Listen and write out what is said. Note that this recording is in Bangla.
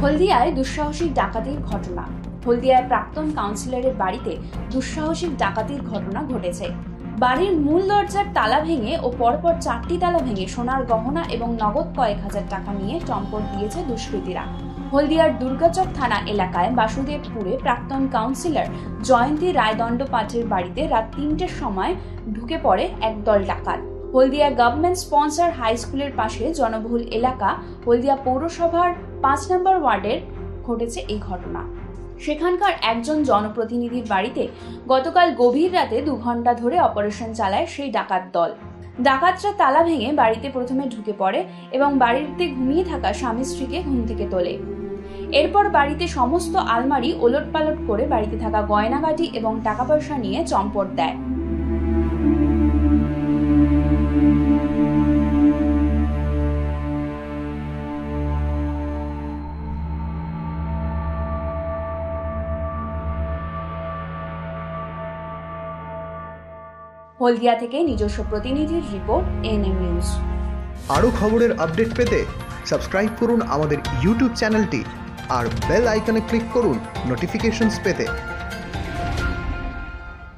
হলদিয়ায় দুঃসাহসিক ডাকাতির ঘটনা। হলদিয়ায় প্রাক্তন কাউন্সিলরের বাড়িতে দুঃসাহসিক ডাকাতির ঘটনা ঘটেছে। বাড়ির মূল দরজার তালা ভেঙে ও পরপর 4টি তালা ভেঙে সোনার গহনা এবং নগদ কয়েক হাজার টাকা নিয়ে চম্পট দিয়েছে দুষ্কৃতীরা। হলদিয়ার দুর্গাচক থানা এলাকায় বাসুদেবপুরে প্রাক্তন কাউন্সিলর জয়ন্তী রায়দণ্ডপাঠের বাড়িতে রাত 3টের সময় ঢুকে পড়ে একদল ডাকাত। হলদিয়া গভর্নমেন্ট স্পন্সর হাই স্কুলের পাশে জনবহুল এলাকা হলদিয়া পৌরসভার 5 নম্বর ওয়ার্ডের ঘটেছে এই ঘটনা। সেখানকার একজন জনপ্রতিনিধির বাড়িতে গতকাল গভীর রাতে 2 ঘন্টা ধরে অপারেশন চালায় সেই ডাকাত দল। ডাকাতরা তালা ভেঙে বাড়িতে প্রথমে ঢুকে পড়ে এবং বাড়িতে ঘুমিয়ে থাকা স্বামী স্ত্রীকে ঘুম থেকে তোলে। এরপর বাড়িতে সমস্ত আলমারি ওলটপালট করে বাড়িতে থাকা গয়নাগাটি এবং টাকা পয়সা নিয়ে চম্পট দেয়। হলদিয়া থেকে নিজস্ব প্রতিনিধির রিপোর্ট, এএনএম নিউজ। আরও খবরের আপডেট পেতে সাবস্ক্রাইব করুন আমাদের ইউটিউব চ্যানেলটি আর বেল আইকনে ক্লিক করুন নোটিফিকেশনস পেতে।